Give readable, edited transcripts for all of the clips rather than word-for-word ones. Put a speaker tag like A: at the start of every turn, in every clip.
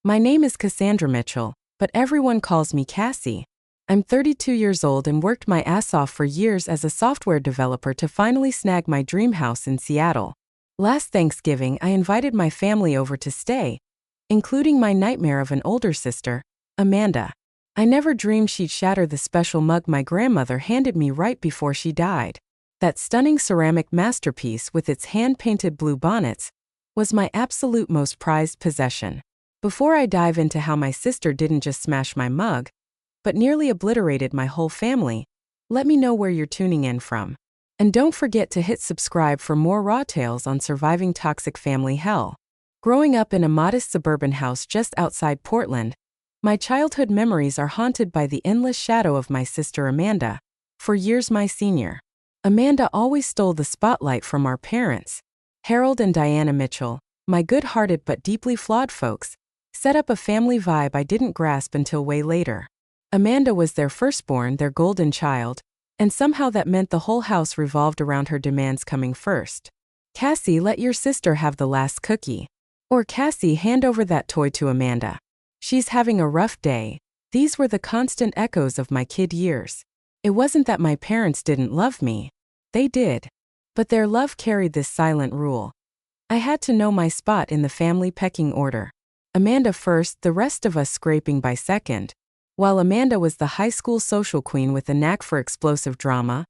A: My name is Cassandra Mitchell, but everyone calls me Cassie. I'm 32 years old and worked my ass off for years as a software developer to finally snag my dream house in Seattle. Last Thanksgiving, I invited my family over to stay, including my nightmare of an older sister, Amanda. I never dreamed she'd shatter the special mug my grandmother handed me right before she died. That stunning ceramic masterpiece with its hand-painted blue bonnets was my absolute most prized possession. Before I dive into how my sister didn't just smash my mug, but nearly obliterated my whole family, let me know where you're tuning in from. And don't forget to hit subscribe for more raw tales on surviving toxic family hell. Growing up in a modest suburban house just outside Portland, my childhood memories are haunted by the endless shadow of my sister Amanda, for years my senior. Amanda always stole the spotlight from our parents. Harold and Diana Mitchell, my good-hearted but deeply flawed folks, set up a family vibe I didn't grasp until way later. Amanda was their firstborn, their golden child, and somehow that meant the whole house revolved around her demands coming first. Cassie, let your sister have the last cookie. Or Cassie, hand over that toy to Amanda. She's having a rough day. These were the constant echoes of my kid years. It wasn't that my parents didn't love me. They did. But their love carried this silent rule. I had to know my spot in the family pecking order. Amanda first, the rest of us scraping by second. While Amanda was the high school social queen with a knack for explosive drama,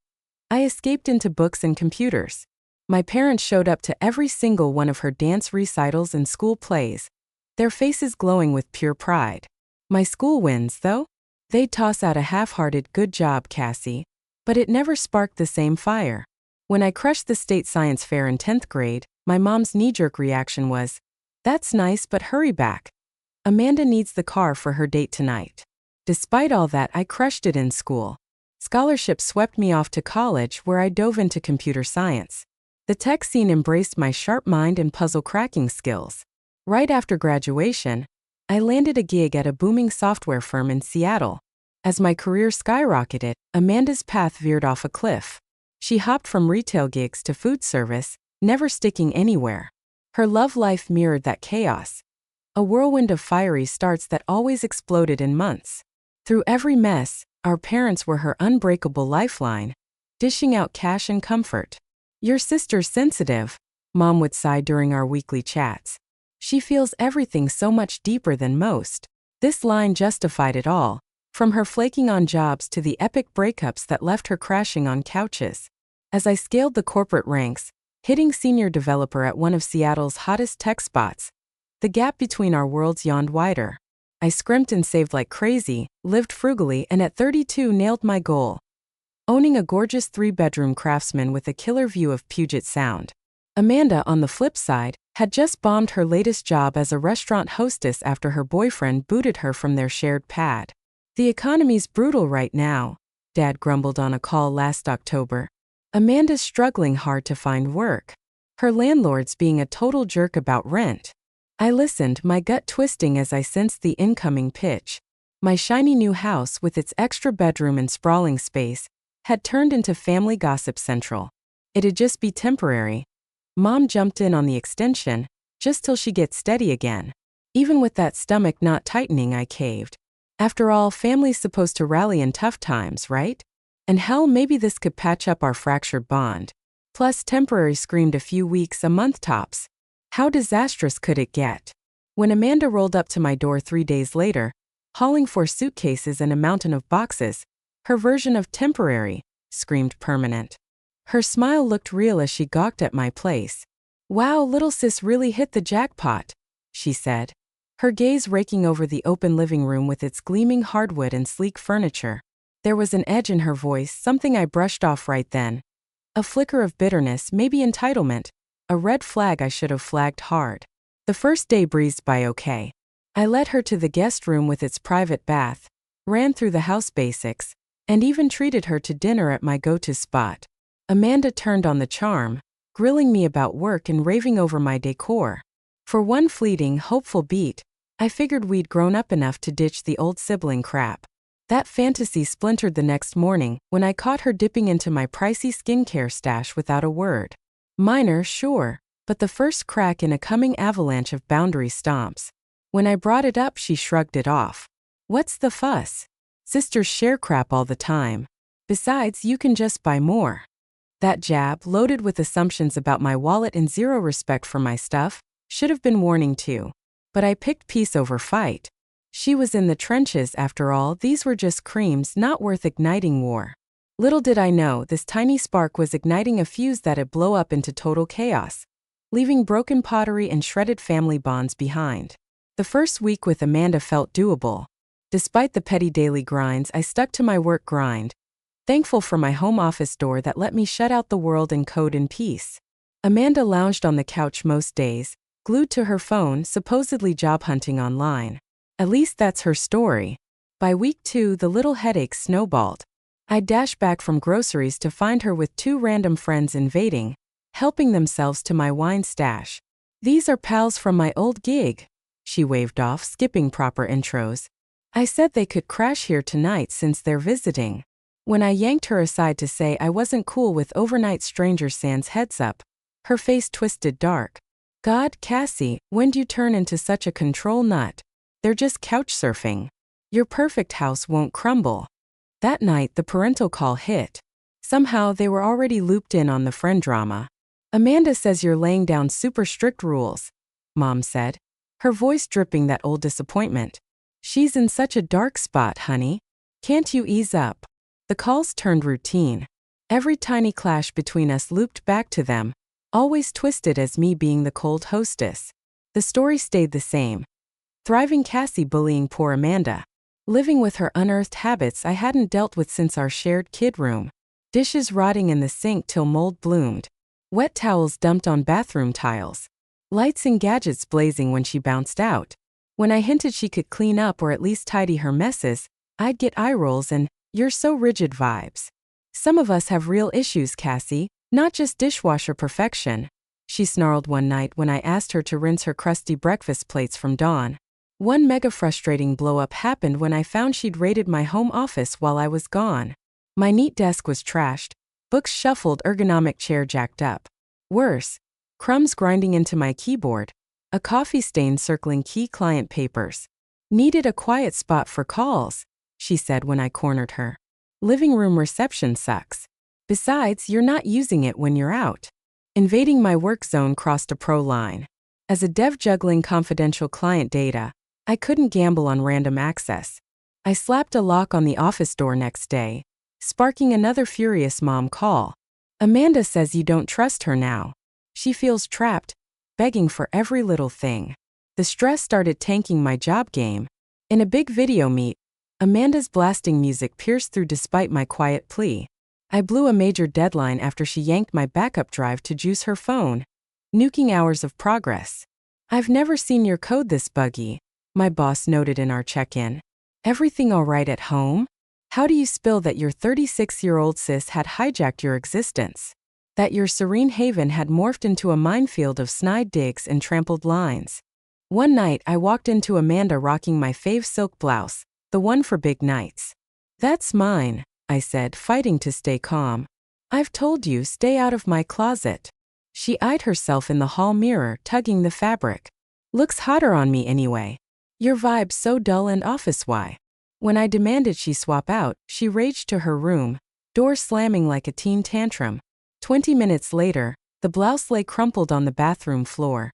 A: I escaped into books and computers. My parents showed up to every single one of her dance recitals and school plays, their faces glowing with pure pride. My school wins, though? They'd toss out a half-hearted "good job, Cassie," but it never sparked the same fire. When I crushed the state science fair in 10th grade, my mom's knee-jerk reaction was, "That's nice, but hurry back. Amanda needs the car for her date tonight." Despite all that, I crushed it in school. Scholarships swept me off to college, where I dove into computer science. The tech scene embraced my sharp mind and puzzle-cracking skills. Right after graduation, I landed a gig at a booming software firm in Seattle. As my career skyrocketed, Amanda's path veered off a cliff. She hopped from retail gigs to food service, never sticking anywhere. Her love life mirrored that chaos, a whirlwind of fiery starts that always exploded in months. Through every mess, our parents were her unbreakable lifeline, dishing out cash and comfort. "Your sister's sensitive," Mom would sigh during our weekly chats. "She feels everything so much deeper than most." This line justified it all, from her flaking on jobs to the epic breakups that left her crashing on couches. As I scaled the corporate ranks, hitting senior developer at one of Seattle's hottest tech spots, the gap between our worlds yawned wider. I scrimped and saved like crazy, lived frugally, and at 32 nailed my goal, owning a gorgeous 3-bedroom Craftsman with a killer view of Puget Sound. Amanda, on the flip side, had just bombed her latest job as a restaurant hostess after her boyfriend booted her from their shared pad. "The economy's brutal right now," Dad grumbled on a call last October. "Amanda's struggling hard to find work. Her landlord's being a total jerk about rent." I listened, my gut twisting as I sensed the incoming pitch. My shiny new house, with its extra bedroom and sprawling space, had turned into family gossip central. It'd just be temporary. Mom jumped in on the extension, just till she gets steady again. Even with that stomach not tightening, I caved. After all, family's supposed to rally in tough times, right? And hell, maybe this could patch up our fractured bond. Plus, temporary screamed a few weeks, a month tops. How disastrous could it get? When Amanda rolled up to my door 3 days later, hauling 4 suitcases and a mountain of boxes, her version of temporary screamed permanent. Her smile looked real as she gawked at my place. "Wow, little sis really hit the jackpot," she said, her gaze raking over the open living room with its gleaming hardwood and sleek furniture. There was an edge in her voice, something I brushed off right then. A flicker of bitterness, maybe entitlement. A red flag I should have flagged hard. The first day breezed by okay. I led her to the guest room with its private bath, ran through the house basics, and even treated her to dinner at my go-to spot. Amanda turned on the charm, grilling me about work and raving over my decor. For one fleeting, hopeful beat, I figured we'd grown up enough to ditch the old sibling crap. That fantasy splintered the next morning when I caught her dipping into my pricey skincare stash without a word. Minor, sure, but the first crack in a coming avalanche of boundary stomps. When I brought it up, she shrugged it off. What's the fuss? Sisters share crap all the time. Besides, you can just buy more. That jab, loaded with assumptions about my wallet and zero respect for my stuff, should have been warning too. But I picked peace over fight. She was in the trenches after all. These were just creams, not worth igniting war. Little did I know, this tiny spark was igniting a fuse that'd blow up into total chaos, leaving broken pottery and shredded family bonds behind. The first week with Amanda felt doable. Despite the petty daily grinds, I stuck to my work grind, thankful for my home office door that let me shut out the world and code in peace. Amanda lounged on the couch most days, glued to her phone, supposedly job hunting online. At least that's her story. By week 2, the little headaches snowballed. I'd dash back from groceries to find her with 2 random friends invading, helping themselves to my wine stash. These are pals from my old gig. She waved off, skipping proper intros. I said they could crash here tonight since they're visiting. When I yanked her aside to say I wasn't cool with overnight strangers sans heads up, her face twisted dark. God, Cassie, when'd you turn into such a control nut? They're just couch surfing. Your perfect house won't crumble. That night, the parental call hit. Somehow, they were already looped in on the friend drama. Amanda says you're laying down super strict rules, Mom said, her voice dripping that old disappointment. She's in such a dark spot, honey. Can't you ease up? The calls turned routine. Every tiny clash between us looped back to them, always twisted as me being the cold hostess. The story stayed the same. Thriving Cassie bullying poor Amanda. Living with her unearthed habits I hadn't dealt with since our shared kid room. Dishes rotting in the sink till mold bloomed. Wet towels dumped on bathroom tiles. Lights and gadgets blazing when she bounced out. When I hinted she could clean up or at least tidy her messes, I'd get eye rolls and, "You're so rigid" vibes. Some of us have real issues, Cassie, not just dishwasher perfection, she snarled one night when I asked her to rinse her crusty breakfast plates from Dawn. One mega frustrating blow-up happened when I found she'd raided my home office while I was gone. My neat desk was trashed, books shuffled, ergonomic chair jacked up. Worse, crumbs grinding into my keyboard, a coffee stain circling key client papers. Needed a quiet spot for calls, she said when I cornered her. Living room reception sucks. Besides, you're not using it when you're out. Invading my work zone crossed a pro line. As a dev juggling confidential client data, I couldn't gamble on random access. I slapped a lock on the office door next day, sparking another furious mom call. Amanda says you don't trust her now. She feels trapped, begging for every little thing. The stress started tanking my job game. In a big video meet, Amanda's blasting music pierced through despite my quiet plea. I blew a major deadline after she yanked my backup drive to juice her phone, nuking hours of progress. I've never seen your code this buggy, my boss noted in our check-in. Everything all right at home? How do you spill that your 36-year-old sis had hijacked your existence? That your serene haven had morphed into a minefield of snide digs and trampled lines? One night I walked into Amanda rocking my fave silk blouse, the one for big nights. That's mine, I said, fighting to stay calm. I've told you, stay out of my closet. She eyed herself in the hall mirror, tugging the fabric. Looks hotter on me anyway. Your vibe's so dull and office-why. When I demanded she swap out, she raged to her room, door slamming like a teen tantrum. 20 minutes later, the blouse lay crumpled on the bathroom floor,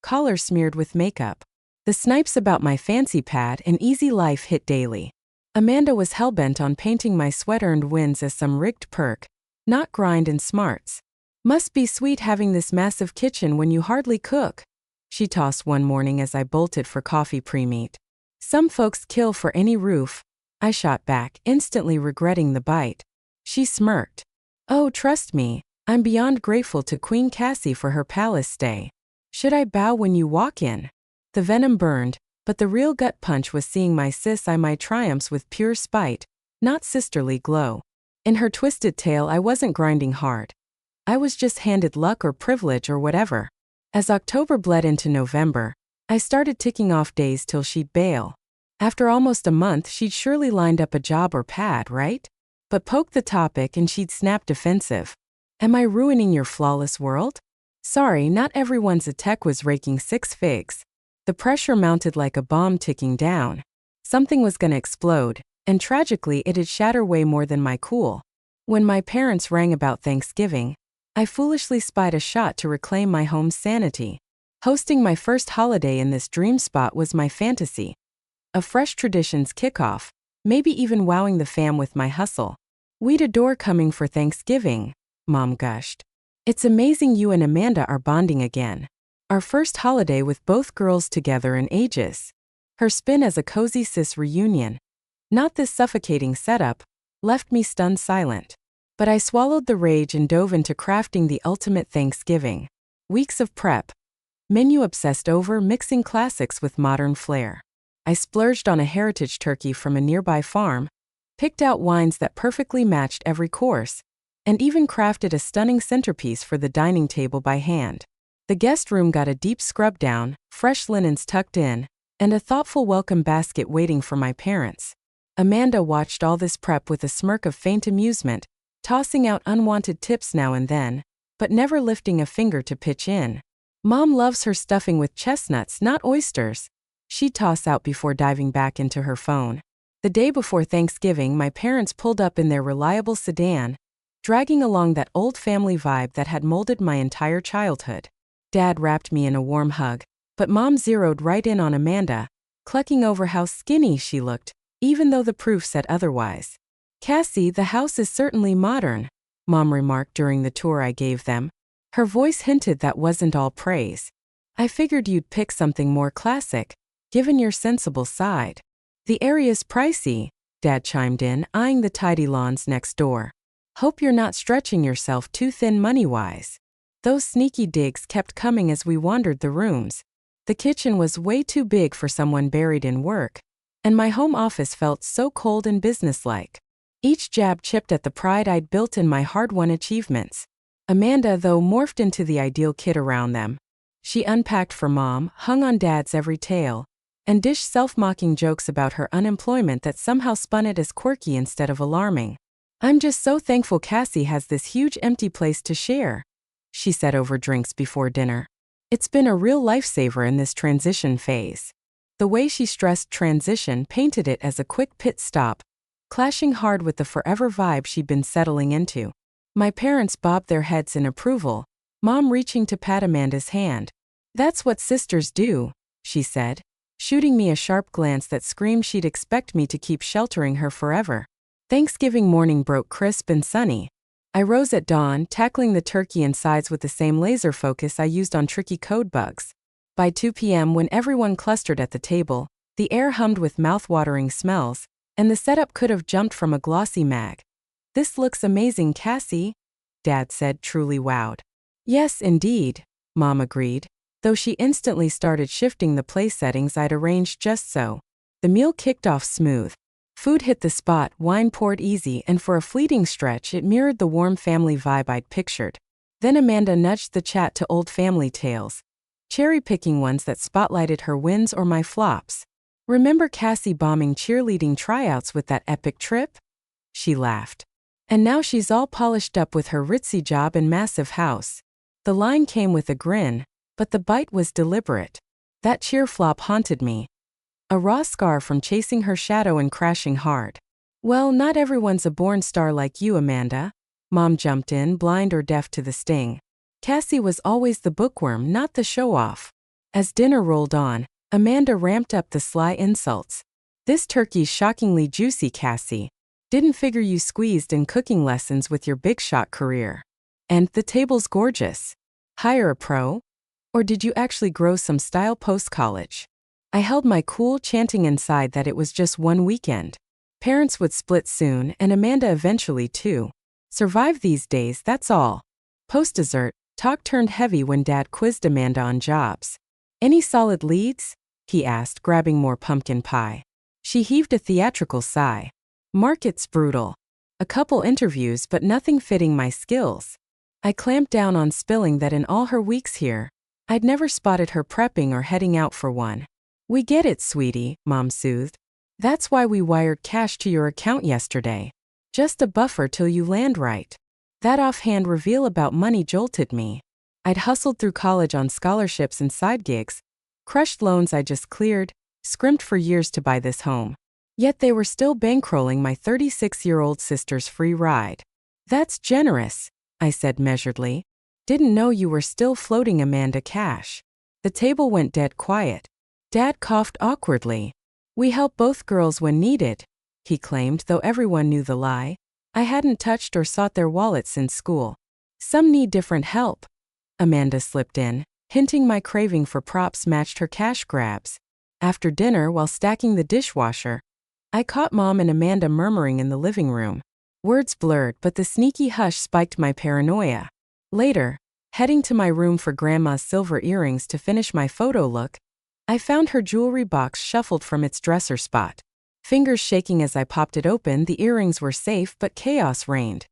A: collar smeared with makeup. The snipes about my fancy pad and easy life hit daily. Amanda was hellbent on painting my sweat-earned wins as some rigged perk, not grind and smarts. Must be sweet having this massive kitchen when you hardly cook, she tossed one morning as I bolted for coffee pre-meet. Some folks kill for any roof, I shot back, instantly regretting the bite. She smirked. Oh, trust me, I'm beyond grateful to Queen Cassie for her palace stay. Should I bow when you walk in? The venom burned, but the real gut punch was seeing my sis eye my triumphs with pure spite, not sisterly glow. In her twisted tale, I wasn't grinding hard. I was just handed luck or privilege or whatever. As October bled into November, I started ticking off days till she'd bail. After almost a month, she'd surely lined up a job or pad, right? But poke the topic and she'd snap defensive. Am I ruining your flawless world? Sorry, not everyone's a tech was raking 6 figs. The pressure mounted like a bomb ticking down. Something was gonna explode, and tragically it'd shatter way more than my cool. When my parents rang about Thanksgiving, I foolishly spied a shot to reclaim my home's sanity. Hosting my first holiday in this dream spot was my fantasy. A fresh traditions kickoff, maybe even wowing the fam with my hustle. "We'd adore coming for Thanksgiving," Mom gushed. "It's amazing you and Amanda are bonding again. Our first holiday with both girls together in ages." Her spin as a cozy sis reunion, not this suffocating setup, left me stunned silent. But I swallowed the rage and dove into crafting the ultimate Thanksgiving. Weeks of prep. Menu obsessed over mixing classics with modern flair. I splurged on a heritage turkey from a nearby farm, picked out wines that perfectly matched every course, and even crafted a stunning centerpiece for the dining table by hand. The guest room got a deep scrub down, fresh linens tucked in, and a thoughtful welcome basket waiting for my parents. Amanda watched all this prep with a smirk of faint amusement, tossing out unwanted tips now and then, but never lifting a finger to pitch in. "Mom loves her stuffing with chestnuts, not oysters," she'd toss out before diving back into her phone. The day before Thanksgiving, my parents pulled up in their reliable sedan, dragging along that old family vibe that had molded my entire childhood. Dad wrapped me in a warm hug, but Mom zeroed right in on Amanda, clucking over how skinny she looked, even though the proof said otherwise. "Cassie, the house is certainly modern," Mom remarked during the tour I gave them. Her voice hinted that wasn't all praise. "I figured you'd pick something more classic, given your sensible side." "The area's pricey," Dad chimed in, eyeing the tidy lawns next door. "Hope you're not stretching yourself too thin money-wise." Those sneaky digs kept coming as we wandered the rooms. The kitchen was way too big for someone buried in work, and my home office felt so cold and businesslike. Each jab chipped at the pride I'd built in my hard-won achievements. Amanda, though, morphed into the ideal kid around them. She unpacked for Mom, hung on Dad's every tale, and dished self-mocking jokes about her unemployment that somehow spun it as quirky instead of alarming. "I'm just so thankful Cassie has this huge empty place to share," she said over drinks before dinner. "It's been a real lifesaver in this transition phase." The way she stressed transition painted it as a quick pit stop, clashing hard with the forever vibe she'd been settling into. My parents bobbed their heads in approval, Mom reaching to pat Amanda's hand. "That's what sisters do," she said, shooting me a sharp glance that screamed she'd expect me to keep sheltering her forever. Thanksgiving morning broke crisp and sunny. I rose at dawn, tackling the turkey and sides with the same laser focus I used on tricky code bugs. By 2 p.m., when everyone clustered at the table, the air hummed with mouth-watering smells, and the setup could have jumped from a glossy mag. "This looks amazing, Cassie," Dad said, truly wowed. "Yes, indeed," Mom agreed, though she instantly started shifting the place settings I'd arranged just so. The meal kicked off smooth. Food hit the spot, wine poured easy, and for a fleeting stretch it mirrored the warm family vibe I'd pictured. Then Amanda nudged the chat to old family tales, cherry-picking ones that spotlighted her wins or my flops. "Remember Cassie bombing cheerleading tryouts with that epic trip?" She laughed. "And now she's all polished up with her ritzy job and massive house." The line came with a grin, but the bite was deliberate. That cheer flop haunted me. A raw scar from chasing her shadow and crashing hard. "Well, not everyone's a born star like you, Amanda," Mom jumped in, blind or deaf to the sting. "Cassie was always the bookworm, not the show-off." As dinner rolled on, Amanda ramped up the sly insults. "This turkey's shockingly juicy, Cassie. Didn't figure you squeezed in cooking lessons with your big shot career. And the table's gorgeous. Hire a pro? Or did you actually grow some style post-college?" I held my cool, chanting inside that it was just one weekend. Parents would split soon, and Amanda eventually too. Survive these days, that's all. Post-dessert, talk turned heavy when Dad quizzed Amanda on jobs. "Any solid leads?" he asked, grabbing more pumpkin pie. She heaved a theatrical sigh. "Market's brutal. A couple interviews, but nothing fitting my skills." I clamped down on spilling that in all her weeks here, I'd never spotted her prepping or heading out for one. "We get it, sweetie," Mom soothed. "That's why we wired cash to your account yesterday. Just a buffer till you land right." That offhand reveal about money jolted me. I'd hustled through college on scholarships and side gigs, Crushed loans I just cleared, scrimped for years to buy this home. Yet they were still bankrolling my 36-year-old sister's free ride. That's generous, I said measuredly. Didn't know you were still floating Amanda cash. The table went dead quiet. Dad coughed awkwardly. We help both girls when needed, he claimed, though everyone knew the lie. I hadn't touched or sought their wallets since school. Some need different help. Amanda slipped in, hinting my craving for props matched her cash grabs. After dinner, while stacking the dishwasher, I caught Mom and Amanda murmuring in the living room. Words blurred, but the sneaky hush spiked my paranoia. Later, heading to my room for Grandma's silver earrings to finish my photo look, I found her jewelry box shuffled from its dresser spot. Fingers shaking as I popped it open, the earrings were safe, but chaos reigned.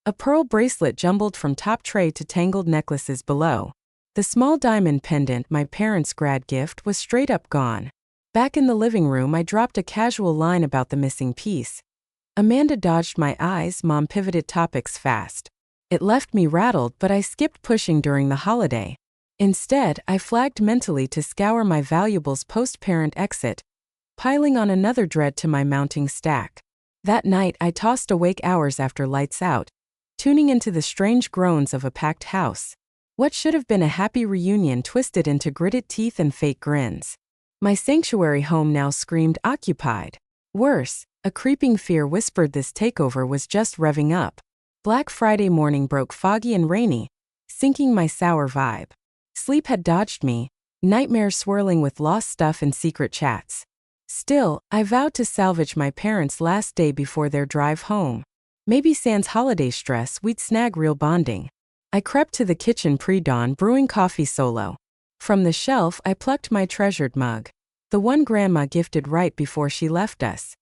A: A pearl bracelet jumbled from top tray to tangled necklaces below. The small diamond pendant, my parents' grad gift, was straight up gone. Back in the living room, I dropped a casual line about the missing piece. Amanda dodged my eyes. Mom pivoted topics fast. It left me rattled, but I skipped pushing during the holiday. Instead, I flagged mentally to scour my valuables post-parent exit, piling on another dread to my mounting stack. That night, I tossed awake hours after lights out, tuning into the strange groans of a packed house. What should have been a happy reunion twisted into gritted teeth and fake grins. My sanctuary home now screamed occupied. Worse, a creeping fear whispered this takeover was just revving up. Black Friday morning broke foggy and rainy, sinking my sour vibe. Sleep had dodged me, nightmares swirling with lost stuff and secret chats. Still, I vowed to salvage my parents' last day before their drive home. Maybe sans holiday stress, we'd snag real bonding. I crept to the kitchen pre-dawn, brewing coffee solo. From the shelf, I plucked my treasured mug, the one Grandma gifted right before she left us.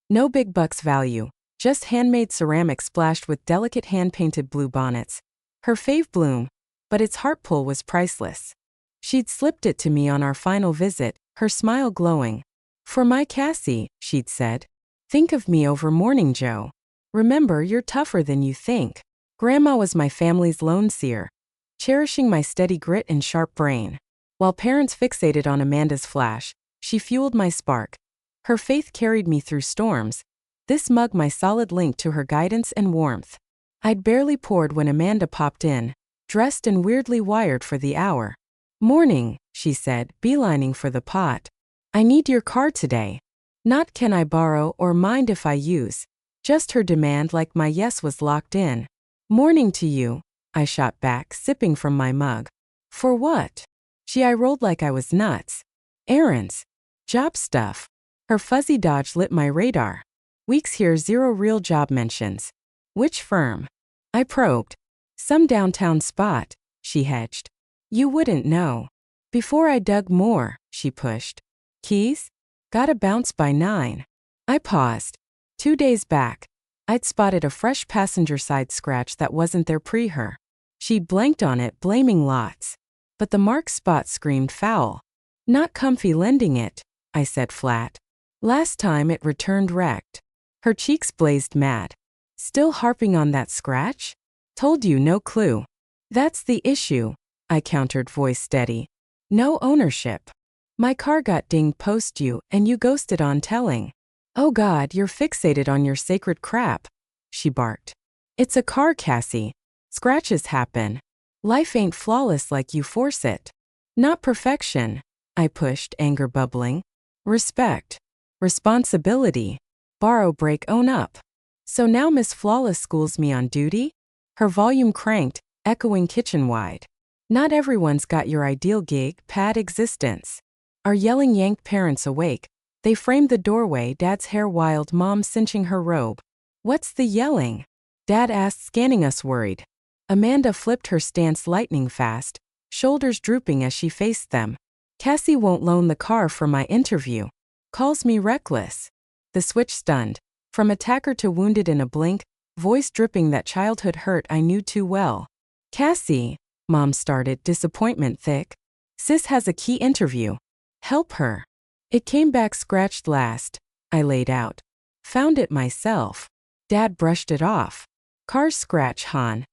A: No big bucks value, just handmade ceramic splashed with delicate hand-painted blue bonnets. Her fave bloom, but its heart pull was priceless. She'd slipped it to me on our final visit, her smile glowing. For my Cassie, she'd said. Think of me over Morning Joe. Remember, you're tougher than you think. Grandma was my family's lone seer, cherishing my steady grit and sharp brain. While parents fixated on Amanda's flash, she fueled my spark. Her faith carried me through storms, this mug my solid link to her guidance and warmth. I'd barely poured when Amanda popped in, dressed and weirdly wired for the hour. Morning, she said, beelining for the pot. I need your car today. Not can I borrow or mind if I use. Just her demand, like my yes was locked in. Morning to you, I shot back, sipping from my mug. For what? She eye-rolled like I was nuts. Errands. Job stuff. Her fuzzy dodge lit my radar. Weeks here, 0 real job mentions. Which firm? I probed. Some downtown spot, she hedged. You wouldn't know. Before I dug more, she pushed. Keys? Gotta bounce by 9. I paused. 2 days back, I'd spotted a fresh passenger side scratch that wasn't there pre-her. She'd blanked on it, blaming lots. But the marked spot screamed foul. Not comfy lending it, I said flat. Last time it returned wrecked. Her cheeks blazed mad. Still harping on that scratch? Told you, no clue. That's the issue, I countered, voice steady. No ownership. My car got dinged post you, and you ghosted on telling. Oh God, you're fixated on your sacred crap, she barked. It's a car, Cassie. Scratches happen. Life ain't flawless like you force it. Not perfection, I pushed, anger bubbling. Respect. Responsibility. Borrow, break, own up. So now Miss Flawless schools me on duty? Her volume cranked, echoing kitchen-wide. Not everyone's got your ideal gig, pad existence. Our yelling yanked parents awake. They framed the doorway, Dad's hair wild, Mom cinching her robe. What's the yelling? Dad asked, scanning us worried. Amanda flipped her stance lightning fast, shoulders drooping as she faced them. Cassie won't loan the car for my interview. Calls me reckless. The switch stunned. From attacker to wounded in a blink, voice dripping that childhood hurt I knew too well. Cassie, Mom started, disappointment thick. Sis has a key interview. Help her. It came back scratched last, I laid out. Found it myself. Dad brushed it off. Car scratch, hon.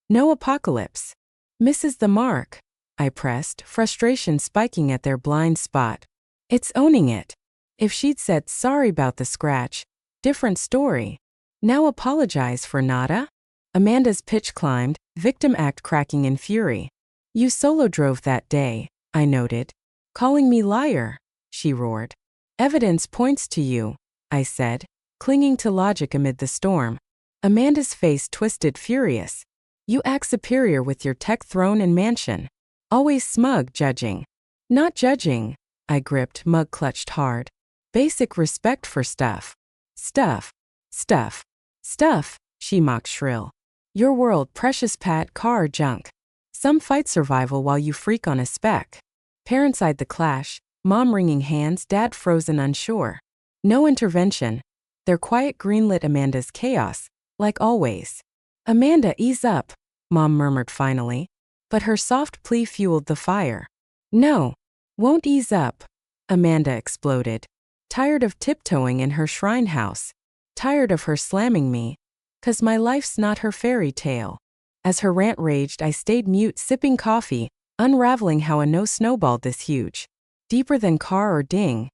A: No apocalypse. Misses the mark, I pressed, frustration spiking at their blind spot. It's owning it. If she'd said sorry about the scratch, different story. Now apologize for nada? Amanda's pitch climbed, victim act cracking in fury. You solo drove that day, I noted. Calling me liar, she roared. Evidence points to you, I said, clinging to logic amid the storm. Amanda's face twisted furious. You act superior with your tech throne and mansion. Always smug judging. Not judging, I gripped, mug clutched hard. Basic respect for stuff. Stuff. Stuff. Stuff, she mocked shrill. Your world, precious Pat, car junk. Some fight survival while you freak on a spec. Parents eyed the clash, mom wringing hands, dad frozen unsure. No intervention. Their quiet greenlit Amanda's chaos, like always. Amanda, ease up, mom murmured finally. But her soft plea fueled the fire. No, won't ease up, Amanda exploded. Tired of tiptoeing in her shrine house. Tired of her slamming me. 'Cause my life's not her fairy tale. As her rant raged, I stayed mute, sipping coffee, unraveling how a no snowballed this huge. Deeper than car or ding.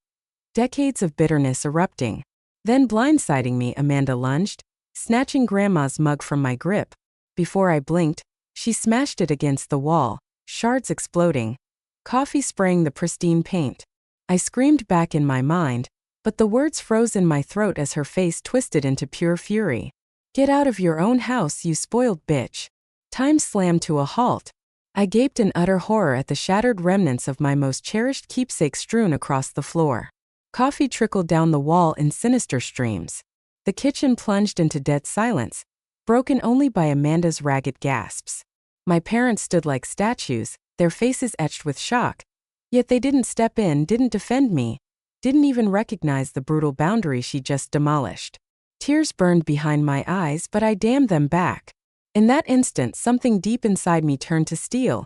A: Decades of bitterness erupting. Then blindsiding me, Amanda lunged, snatching Grandma's mug from my grip. Before I blinked, she smashed it against the wall, shards exploding. Coffee spraying the pristine paint. I screamed back in my mind, but the words froze in my throat as her face twisted into pure fury. Get out of your own house, you spoiled bitch. Time slammed to a halt. I gaped in utter horror at the shattered remnants of my most cherished keepsake strewn across the floor. Coffee trickled down the wall in sinister streams. The kitchen plunged into dead silence, broken only by Amanda's ragged gasps. My parents stood like statues, their faces etched with shock. Yet they didn't step in, didn't defend me, didn't even recognize the brutal boundary she just demolished. Tears burned behind my eyes, but I dammed them back. In that instant, something deep inside me turned to steel.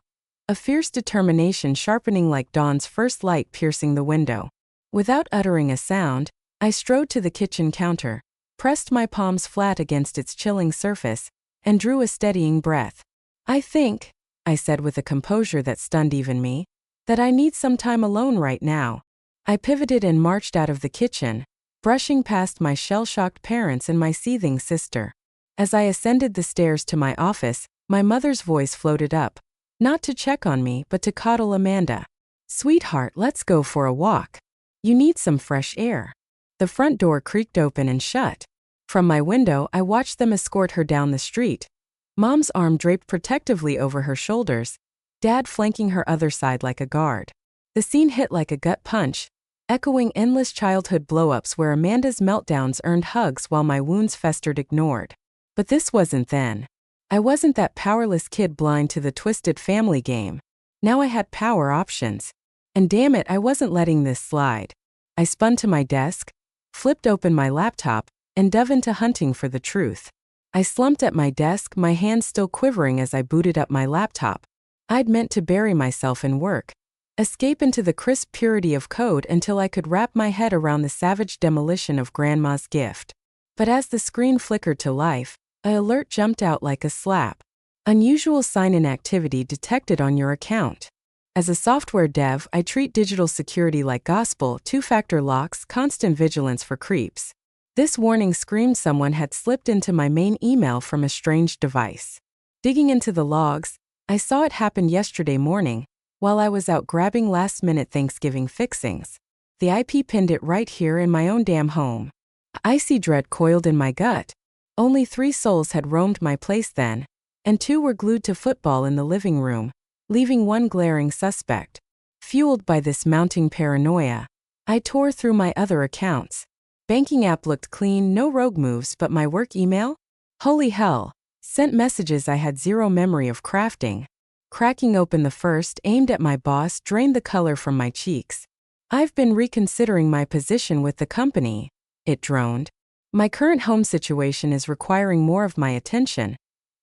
A: A fierce determination sharpening like dawn's first light piercing the window. Without uttering a sound, I strode to the kitchen counter, pressed my palms flat against its chilling surface, and drew a steadying breath. I think, I said with a composure that stunned even me, that I need some time alone right now. I pivoted and marched out of the kitchen, brushing past my shell-shocked parents and my seething sister. As I ascended the stairs to my office, my mother's voice floated up, not to check on me but to coddle Amanda. Sweetheart, let's go for a walk. You need some fresh air. The front door creaked open and shut. From my window, I watched them escort her down the street. Mom's arm draped protectively over her shoulders, Dad flanking her other side like a guard. The scene hit like a gut punch, echoing endless childhood blow-ups where Amanda's meltdowns earned hugs while my wounds festered ignored. But this wasn't then. I wasn't that powerless kid blind to the twisted family game. Now I had power options. And damn it, I wasn't letting this slide. I spun to my desk, flipped open my laptop, and dove into hunting for the truth. I slumped at my desk, my hands still quivering as I booted up my laptop. I'd meant to bury myself in work, escape into the crisp purity of code until I could wrap my head around the savage demolition of Grandma's gift. But as the screen flickered to life, an alert jumped out like a slap. Unusual sign-in activity detected on your account. As a software dev, I treat digital security like gospel, two-factor locks, constant vigilance for creeps. This warning screamed someone had slipped into my main email from a strange device. Digging into the logs, I saw it happen yesterday morning, while I was out grabbing last-minute Thanksgiving fixings. The IP pinned it right here in my own damn home. Icy dread coiled in my gut. Only 3 souls had roamed my place then, and 2 were glued to football in the living room, leaving 1 glaring suspect. Fueled by this mounting paranoia, I tore through my other accounts. Banking app looked clean, no rogue moves, but my work email? Holy hell. Sent messages I had zero memory of crafting. Cracking open the first, aimed at my boss, drained the color from my cheeks. I've been reconsidering my position with the company, it droned. My current home situation is requiring more of my attention,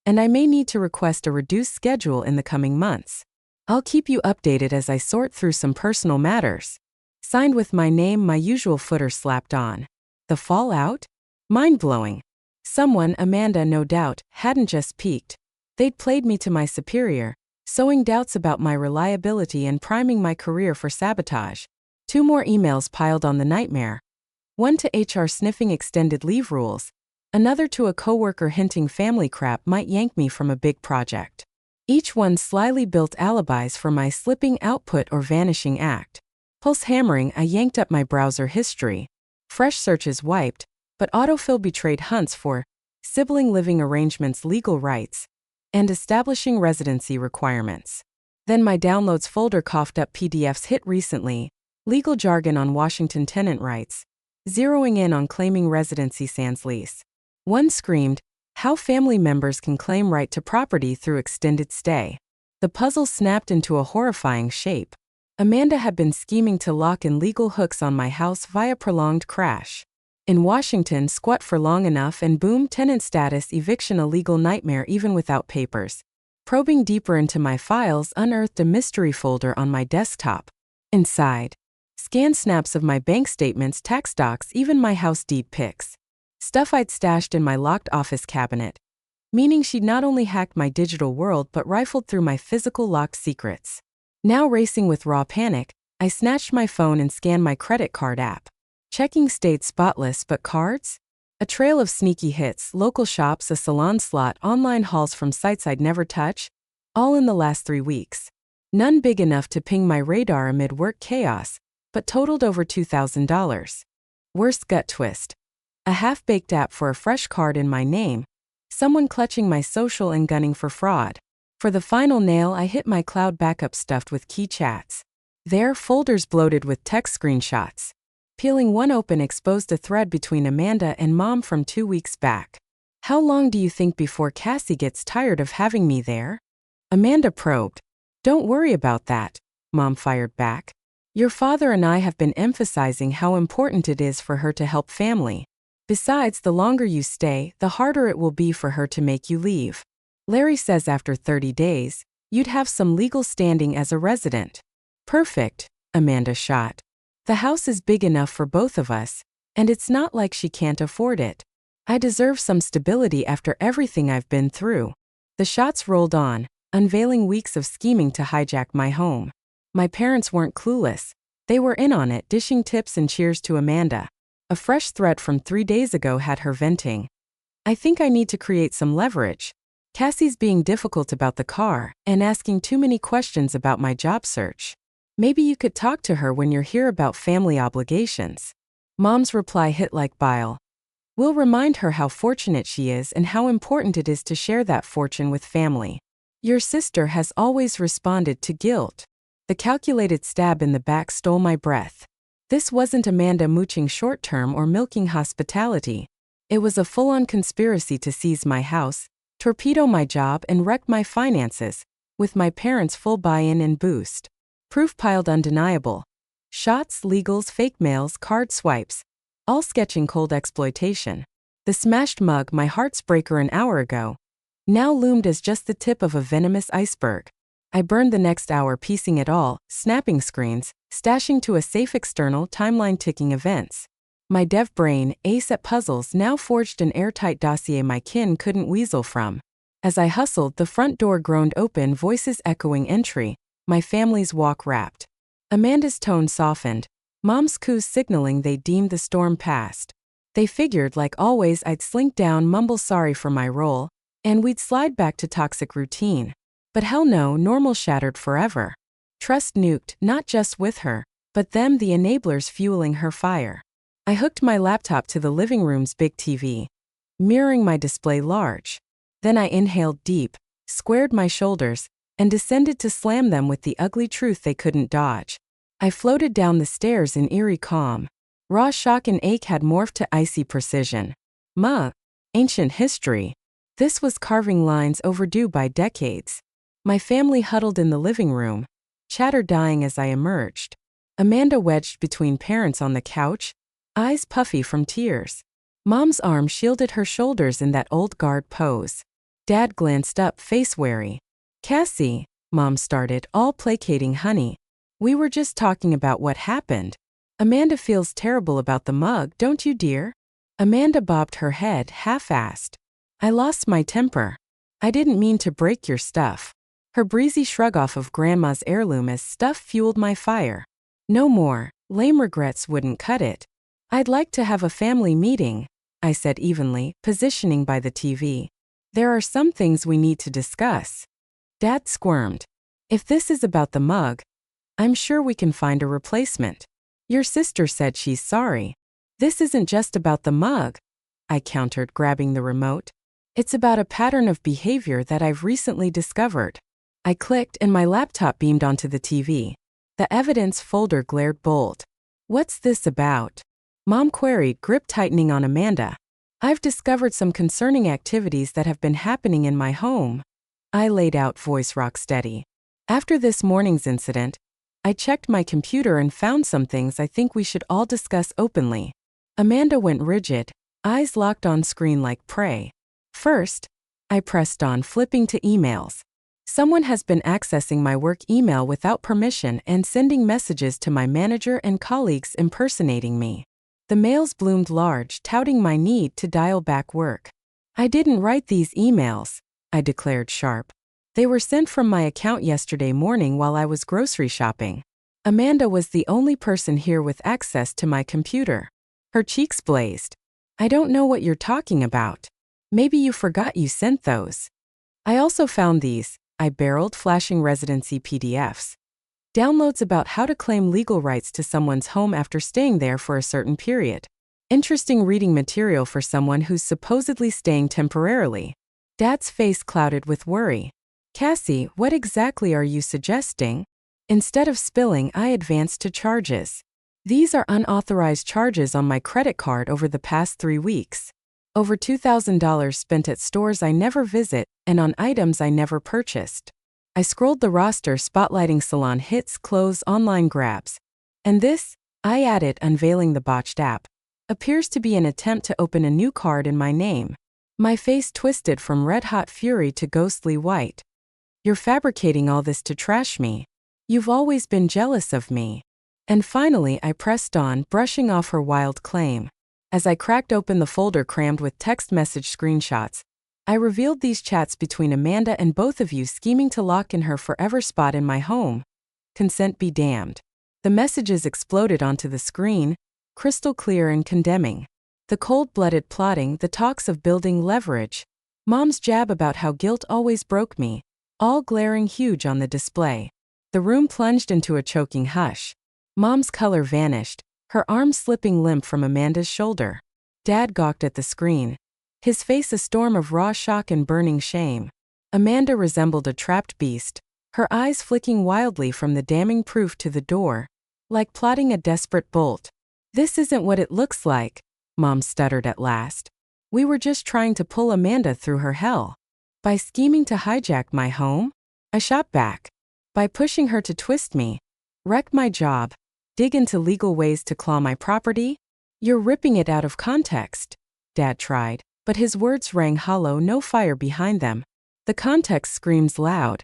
A: and I may need to request a reduced schedule in the coming months. I'll keep you updated as I sort through some personal matters. Signed with my name, my usual footer slapped on. The fallout? Mind-blowing. Someone, Amanda no doubt, hadn't just peeked. They'd played me to my superior, sowing doubts about my reliability and priming my career for sabotage. 2 more emails piled on the nightmare. One to HR sniffing extended leave rules, another to a coworker hinting family crap might yank me from a big project. Each one slyly built alibis for my slipping output or vanishing act. Pulse hammering, I yanked up my browser history. Fresh searches wiped, but autofill betrayed hunts for sibling living arrangements, legal rights, and establishing residency requirements. Then my downloads folder coughed up PDFs hit recently, legal jargon on Washington tenant rights, zeroing in on claiming residency sans lease. One screamed, how family members can claim right to property through extended stay. The puzzle snapped into a horrifying shape. Amanda had been scheming to lock in legal hooks on my house via prolonged crash. In Washington, squat for long enough and boom, tenant status, eviction, a legal nightmare even without papers. Probing deeper into my files, unearthed a mystery folder on my desktop. Inside, scanned snaps of my bank statements, tax docs, even my house deed pics. Stuff I'd stashed in my locked office cabinet. Meaning she'd not only hacked my digital world but rifled through my physical locked secrets. Now racing with raw panic, I snatched my phone and scanned my credit card app. Checking stayed spotless, but cards? A trail of sneaky hits, local shops, a salon slot, online hauls from sites I'd never touch, all in the last 3 weeks. None big enough to ping my radar amid work chaos, but totaled over $2,000. Worst gut twist. A half-baked app for a fresh card in my name, someone clutching my social and gunning for fraud. For the final nail, I hit my cloud backup stuffed with key chats. There, folders bloated with text screenshots. Peeling one open exposed a thread between Amanda and Mom from 2 weeks back. How long do you think before Cassie gets tired of having me there? Amanda probed. Don't worry about that, Mom fired back. Your father and I have been emphasizing how important it is for her to help family. Besides, the longer you stay, the harder it will be for her to make you leave. Larry says after 30 days, you'd have some legal standing as a resident. Perfect, Amanda shot. The house is big enough for both of us, and it's not like she can't afford it. I deserve some stability after everything I've been through. The shots rolled on, unveiling weeks of scheming to hijack my home. My parents weren't clueless. They were in on it, dishing tips and cheers to Amanda. A fresh threat from 3 days ago had her venting. I think I need to create some leverage. Cassie's being difficult about the car and asking too many questions about my job search. Maybe you could talk to her when you're here about family obligations. Mom's reply hit like bile. We'll remind her how fortunate she is and how important it is to share that fortune with family. Your sister has always responded to guilt. The calculated stab in the back stole my breath. This wasn't Amanda mooching short-term or milking hospitality. It was a full-on conspiracy to seize my house, torpedo my job, and wreck my finances, with my parents' full buy-in and boost. Proof piled undeniable. Shots, legals, fake mails, card swipes, all sketching cold exploitation. The smashed mug, my heart's breaker an hour ago, now loomed as just the tip of a venomous iceberg. I burned the next hour piecing it all, snapping screens, stashing to a safe external timeline, ticking events. My dev brain, ace at puzzles, now forged an airtight dossier my kin couldn't weasel from. As I hustled, the front door groaned open, voices echoing entry, my family's walk wrapped. Amanda's tone softened, Mom's coos signaling they deemed the storm past. They figured, like always, I'd slink down, mumble sorry for my role, and we'd slide back to toxic routine. But hell no, normal shattered forever. Trust nuked, not just with her, but them, the enablers fueling her fire. I hooked my laptop to the living room's big TV, mirroring my display large. Then I inhaled deep, squared my shoulders, and descended to slam them with the ugly truth they couldn't dodge. I floated down the stairs in eerie calm. Raw shock and ache had morphed to icy precision. Ancient history. This was carving lines overdue by decades. My family huddled in the living room, chatter dying as I emerged. Amanda wedged between parents on the couch, eyes puffy from tears. Mom's arm shielded her shoulders in that old guard pose. Dad glanced up, face wary. Cassie, Mom started, all placating, honey. We were just talking about what happened. Amanda feels terrible about the mug, don't you, dear? Amanda bobbed her head, half-assed. I lost my temper. I didn't mean to break your stuff. Her breezy shrug off of Grandma's heirloom as stuff fueled my fire. No more, lame regrets wouldn't cut it. I'd like to have a family meeting, I said evenly, positioning by the TV. There are some things we need to discuss. Dad squirmed. If this is about the mug, I'm sure we can find a replacement. Your sister said she's sorry. This isn't just about the mug, I countered, grabbing the remote. It's about a pattern of behavior that I've recently discovered. I clicked and my laptop beamed onto the TV. The evidence folder glared bold. What's this about? Mom queried, grip tightening on Amanda. I've discovered some concerning activities that have been happening in my home. I laid out, voice rock steady. After this morning's incident, I checked my computer and found some things I think we should all discuss openly. Amanda went rigid, eyes locked on screen like prey. First, I pressed on, flipping to emails. Someone has been accessing my work email without permission and sending messages to my manager and colleagues impersonating me. The mails bloomed large, touting my need to dial back work. I didn't write these emails, I declared sharp. They were sent from my account yesterday morning while I was grocery shopping. Amanda was the only person here with access to my computer. Her cheeks blazed. I don't know what you're talking about. Maybe you forgot you sent those. I also found these, I barreled, flashing residency PDFs. Downloads about how to claim legal rights to someone's home after staying there for a certain period. Interesting reading material for someone who's supposedly staying temporarily. Dad's face clouded with worry. Cassie, what exactly are you suggesting? Instead of spilling, I advanced to charges. These are unauthorized charges on my credit card over the past 3 weeks. Over $2,000 spent at stores I never visit and on items I never purchased. I scrolled the roster, spotlighting salon hits, clothes, online grabs. And this, I added, unveiling the botched app, appears to be an attempt to open a new card in my name. My face twisted from red-hot fury to ghostly white. You're fabricating all this to trash me. You've always been jealous of me. And finally, I pressed on, brushing off her wild claim. As I cracked open the folder crammed with text message screenshots, I revealed these chats between Amanda and both of you scheming to lock in her forever spot in my home. Consent be damned. The messages exploded onto the screen, crystal clear and condemning. The cold-blooded plotting, the talks of building leverage. Mom's jab about how guilt always broke me, all glaring huge on the display. The room plunged into a choking hush. Mom's color vanished, her arm slipping limp from Amanda's shoulder. Dad gawked at the screen, his face a storm of raw shock and burning shame. Amanda resembled a trapped beast, her eyes flicking wildly from the damning proof to the door, like plotting a desperate bolt. This isn't what it looks like, Mom stuttered at last. We were just trying to pull Amanda through her hell. By scheming to hijack my home? I shot back. By pushing her to twist me, wreck my job, dig into legal ways to claw my property? You're ripping it out of context, Dad tried, but his words rang hollow, no fire behind them. The context screams loud.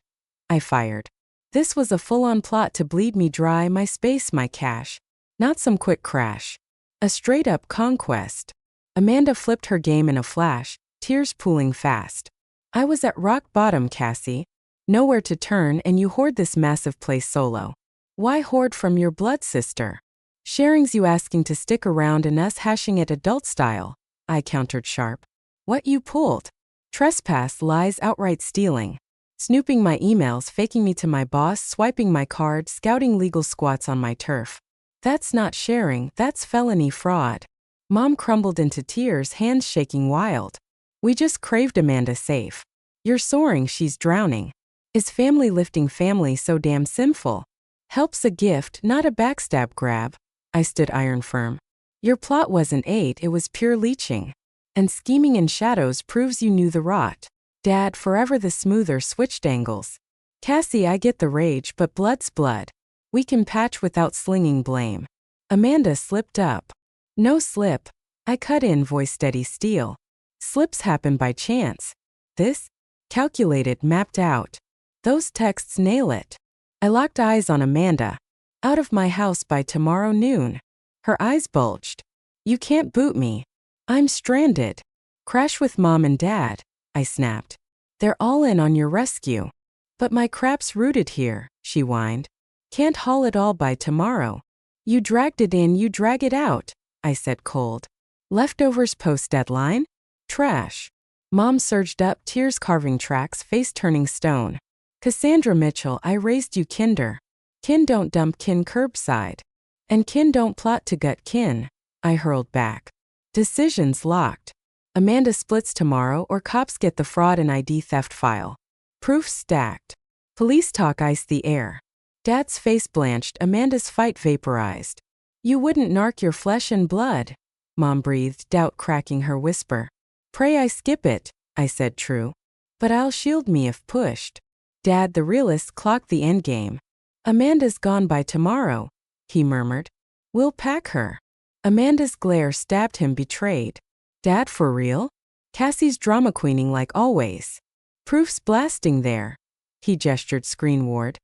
A: I fired. This was a full-on plot to bleed me dry, my space, my cash. Not some quick crash. A straight-up conquest. Amanda flipped her game in a flash, tears pooling fast. I was at rock bottom, Cassie. Nowhere to turn, and you hoard this massive place solo. Why hoard from your blood sister? Sharing's you asking to stick around and us hashing it adult style, I countered sharp. What you pulled? Trespass, lies, outright stealing. Snooping my emails, faking me to my boss, swiping my card, scouting legal squats on my turf. That's not sharing, that's felony fraud. Mom crumbled into tears, hands shaking wild. We just craved Amanda safe. You're soaring, she's drowning. Is family lifting family so damn sinful? Help's a gift, not a backstab grab. I stood iron firm. Your plot wasn't aid, it was pure leeching. And scheming in shadows proves you knew the rot. Dad, forever the smoother switched angles. Cassie, I get the rage, but blood's blood. We can patch without slinging blame. Amanda slipped up. No slip. I cut in, voice steady steel. Slips happen by chance. This? Calculated, mapped out. Those texts nail it. I locked eyes on Amanda. Out of my house by tomorrow noon. Her eyes bulged. You can't boot me. I'm stranded. Crash with Mom and Dad, I snapped. They're all in on your rescue. But my crap's rooted here, she whined. Can't haul it all by tomorrow. You dragged it in, you drag it out, I said cold. Leftovers post-deadline? Trash. Mom surged up, tears carving tracks, face turning stone. Cassandra Mitchell, I raised you kinder. Kin don't dump kin curbside. And kin don't plot to gut kin, I hurled back. Decisions locked. Amanda splits tomorrow or cops get the fraud and ID theft file. Proof stacked. Police talk ice the air. Dad's face blanched, Amanda's fight vaporized. You wouldn't narc your flesh and blood, Mom breathed, doubt cracking her whisper. Pray I skip it, I said true. But I'll shield me if pushed. Dad, the realist, clocked the endgame. Amanda's gone by tomorrow, he murmured. We'll pack her. Amanda's glare stabbed him, betrayed. Dad, for real? Cassie's drama queening like always. Proof's blasting there. He gestured screenward.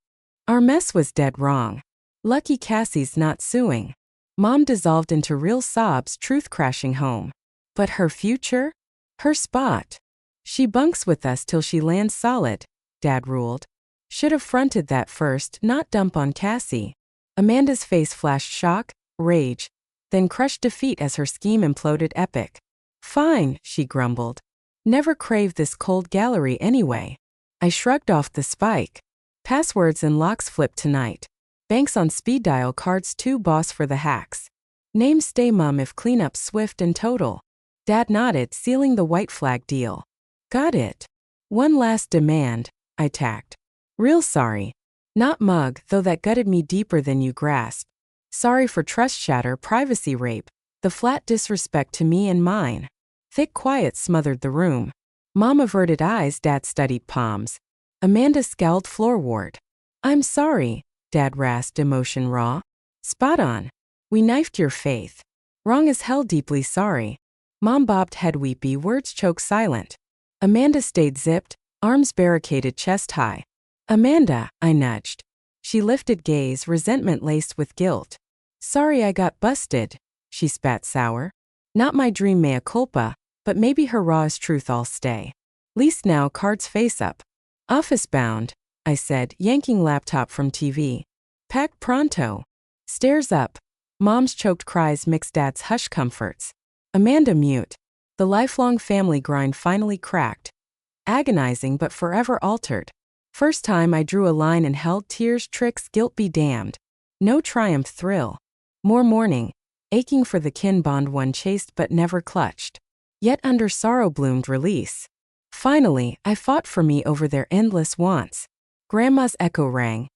A: Our mess was dead wrong. Lucky Cassie's not suing. Mom dissolved into real sobs, truth crashing home. But her future? Her spot. She bunks with us till she lands solid, Dad ruled. Should have fronted that first, not dump on Cassie. Amanda's face flashed shock, rage, then crushed defeat as her scheme imploded epic. Fine, she grumbled. Never craved this cold gallery anyway. I shrugged off the spike. Passwords and locks flipped tonight. Banks on speed dial, cards too, boss for the hacks. Name stay mum if cleanup swift and total. Dad nodded, sealing the white flag deal. Got it. One last demand, I tacked. Real sorry. Not mug, though that gutted me deeper than you grasp. Sorry for trust shatter, privacy rape, the flat disrespect to me and mine. Thick quiet smothered the room. Mom averted eyes, Dad studied palms. Amanda scowled floorward. I'm sorry, Dad rasped, emotion raw. Spot on. We knifed your faith. Wrong as hell, deeply sorry. Mom bobbed head, weepy, words choked silent. Amanda stayed zipped, arms barricaded chest high. Amanda, I nudged. She lifted gaze, resentment laced with guilt. Sorry I got busted, she spat sour. Not my dream, mea culpa, but maybe her rawest truth I'll stay. Least now, cards face up. Office bound, I said, yanking laptop from TV. Pack pronto. Stairs up. Mom's choked cries mixed Dad's hush comforts. Amanda mute. The lifelong family grind finally cracked. Agonizing but forever altered. First time I drew a line and held, tears, tricks, guilt be damned. No triumph thrill. More mourning. Aching for the kin bond one chased but never clutched. Yet under sorrow bloomed release. Finally, I fought for me over their endless wants. Grandma's echo rang.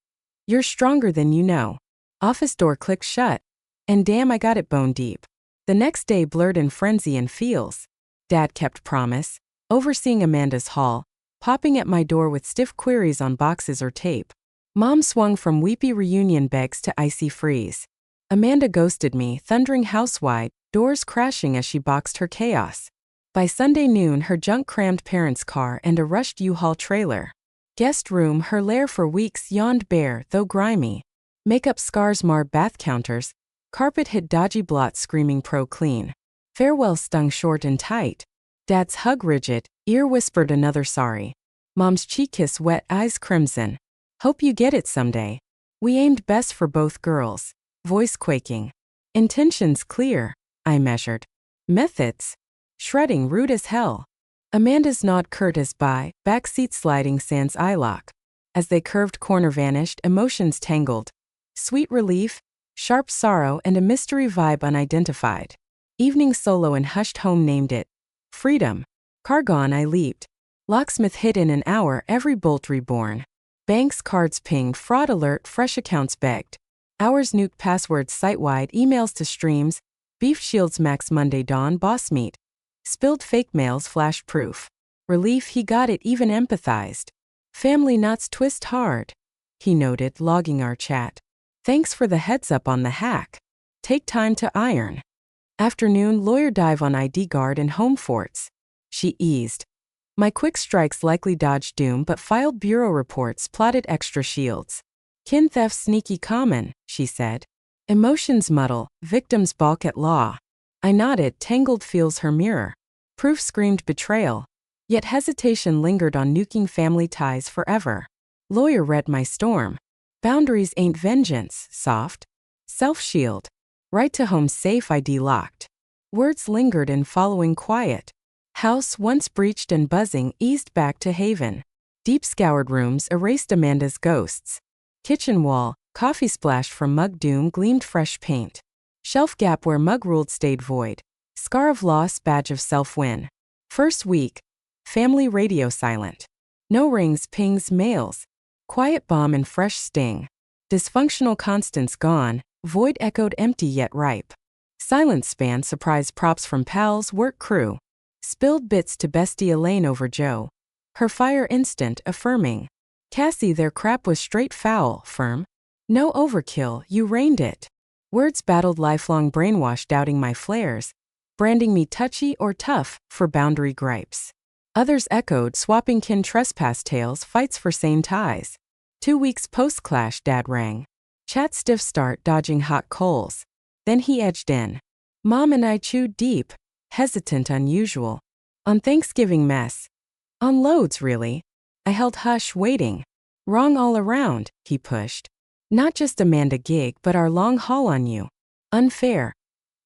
A: You're stronger than you know. Office door clicked shut. And damn, I got it bone deep. The next day blurred in frenzy and feels. Dad kept promise. Overseeing Amanda's haul. Popping at my door with stiff queries on boxes or tape. Mom swung from weepy reunion begs to icy freeze. Amanda ghosted me, thundering housewide, doors crashing as she boxed her chaos. By Sunday noon, her junk crammed parents' car and a rushed U-Haul trailer. Guest room, her lair for weeks, yawned bare, though grimy. Makeup scars marred bath counters. Carpet hid dodgy blots screaming pro clean. Farewell stung short and tight. Dad's hug rigid, ear whispered another sorry. Mom's cheek kiss wet, eyes crimson. Hope you get it someday. We aimed best for both girls. Voice quaking. Intentions clear, I measured. Methods? Shredding rude as hell. Amanda's nod curt as by, backseat sliding sans eye lock. As they curved corner vanished, emotions tangled. Sweet relief, sharp sorrow and a mystery vibe unidentified. Evening solo and hushed home named it. Freedom. Car gone, I leaped. Locksmith hit in an hour, every bolt reborn. Banks cards pinged, fraud alert, fresh accounts begged. Hours nuked, passwords site-wide, emails to streams. Beef shields max Monday dawn, boss meet. Spilled fake mails, flash proof. Relief, he got it, even empathized. Family knots twist hard, he noted, logging our chat. Thanks for the heads up on the hack. Take time to iron. Afternoon, lawyer dive on ID guard and home forts. She eased. My quick strikes likely dodged doom but filed bureau reports, plotted extra shields. Kin theft sneaky common, she said. Emotions muddle, victims balk at law. I nodded, tangled feels her mirror. Proof screamed betrayal. Yet hesitation lingered on nuking family ties forever. Lawyer read my storm. Boundaries ain't vengeance, soft. Self-shield. Right to home safe ID locked. Words lingered in following quiet. House once breached and buzzing eased back to haven. Deep scoured rooms erased Amanda's ghosts. Kitchen wall, coffee splash from mug doom gleamed fresh paint. Shelf gap where mug ruled stayed void. Scar of loss, badge of self-win. First week. Family radio silent. No rings, pings, mails. Quiet bomb and fresh sting. Dysfunctional constants gone, void echoed empty yet ripe. Silence span surprise props from pals, work crew. Spilled bits to bestie Elaine over Joe. Her fire instant, affirming. Cassie, their crap was straight foul, firm. No overkill, you reined it. Words battled lifelong brainwash doubting my flares. Branding me touchy or tough, for boundary gripes. Others echoed swapping kin trespass tales fights for sane ties. 2 weeks post-clash dad rang. Chat stiff start dodging hot coals. Then he edged in. Mom and I chewed deep, hesitant unusual. On Thanksgiving mess. On loads really. I held hush waiting. Wrong all around, he pushed. Not just Amanda gig but our long haul on you. Unfair.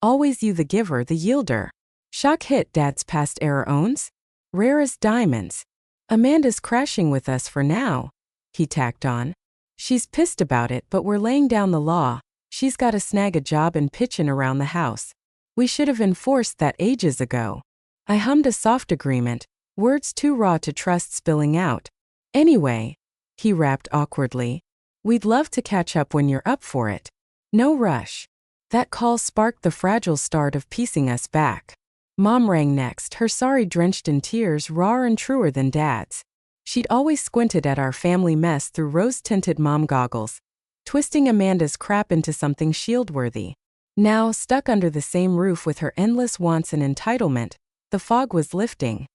A: Always you the giver, the yielder. Shock hit dad's past error owns. Rare as diamonds. Amanda's crashing with us for now, he tacked on. She's pissed about it but we're laying down the law. She's gotta snag a job and pitchin' around the house. We should have enforced that ages ago. I hummed a soft agreement, words too raw to trust spilling out. Anyway, he rapped awkwardly. We'd love to catch up when you're up for it. No rush. That call sparked the fragile start of piecing us back. Mom rang next, her sorry drenched in tears, rawer and truer than Dad's. She'd always squinted at our family mess through rose-tinted mom goggles, twisting Amanda's crap into something shield-worthy. Now, stuck under the same roof with her endless wants and entitlement, the fog was lifting.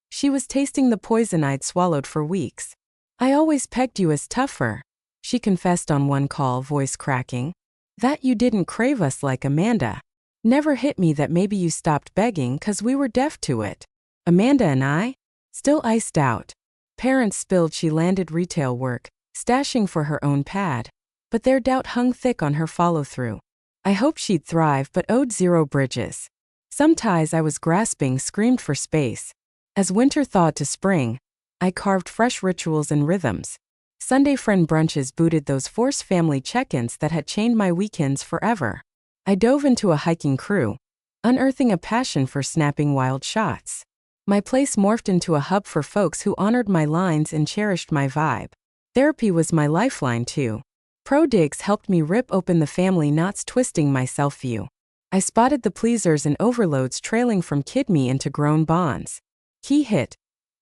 A: She was tasting the poison I'd swallowed for weeks. I always pegged you as tougher, she confessed on one call, voice cracking. That you didn't crave us like Amanda. Never hit me that maybe you stopped begging 'cause we were deaf to it. Amanda and I? Still iced out. Parents spilled she landed retail work, stashing for her own pad. But their doubt hung thick on her follow-through. I hoped she'd thrive but owed zero bridges. Some ties I was grasping screamed for space. As winter thawed to spring, I carved fresh rituals and rhythms. Sunday friend brunches booted those forced family check-ins that had chained my weekends forever. I dove into a hiking crew, unearthing a passion for snapping wild shots. My place morphed into a hub for folks who honored my lines and cherished my vibe. Therapy was my lifeline too. Pro digs helped me rip open the family knots twisting my self-view. I spotted the pleasers and overloads trailing from kid me into grown bonds. Key hit.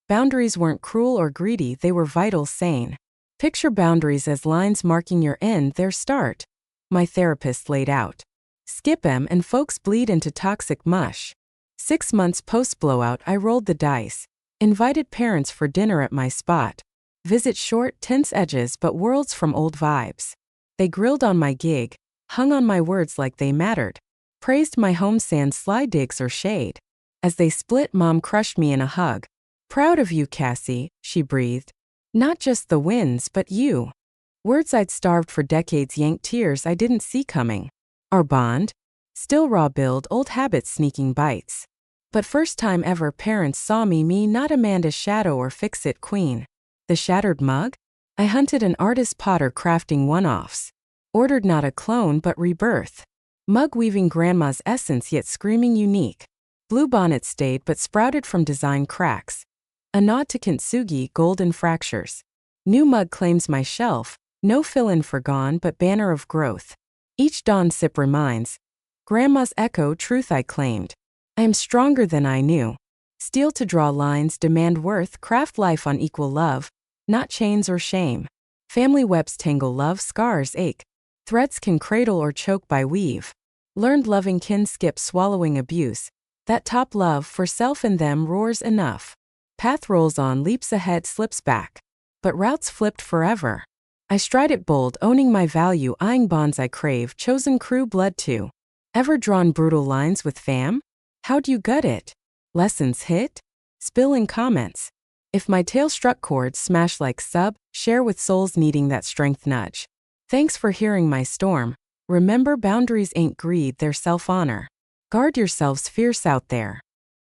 A: Boundaries weren't cruel or greedy, they were vital, sane. Picture boundaries as lines marking your end, their start. My therapist laid out. Skip 'em and folks bleed into toxic mush. 6 months post-blowout I rolled the dice. Invited parents for dinner at my spot. Visit short, tense edges but worlds from old vibes. They grilled on my gig, hung on my words like they mattered. Praised my home sans sly digs or shade. As they split, Mom crushed me in a hug. Proud of you, Cassie, she breathed. Not just the wins, but you. Words I'd starved for decades yanked tears I didn't see coming. Our bond? Still raw build, old habits sneaking bites. But first time ever parents saw me, not Amanda's shadow or fix-it queen. The shattered mug? I hunted an artist potter crafting one-offs. Ordered not a clone but rebirth. Mug weaving grandma's essence yet screaming unique. Blue bonnet stayed but sprouted from design cracks. A nod to kintsugi, golden fractures. New mug claims my shelf, no fill-in for gone but banner of growth. Each dawn sip reminds. Grandma's echo, truth I claimed. I am stronger than I knew. Steel to draw lines, demand worth, craft life on equal love, not chains or shame. Family webs tangle love, scars ache. Threads can cradle or choke by weave. Learned loving kin skip swallowing abuse. That top love for self and them roars enough. Path rolls on, leaps ahead, slips back. But routes flipped forever. I stride it bold, owning my value, eyeing bonds I crave, chosen crew blood too. Ever drawn brutal lines with fam? How'd you gut it? Lessons hit? Spill in comments. If my tail struck chords, smash like sub, share with souls needing that strength nudge. Thanks for hearing my storm. Remember, boundaries ain't greed, they're self-honor. Guard yourselves fierce out there.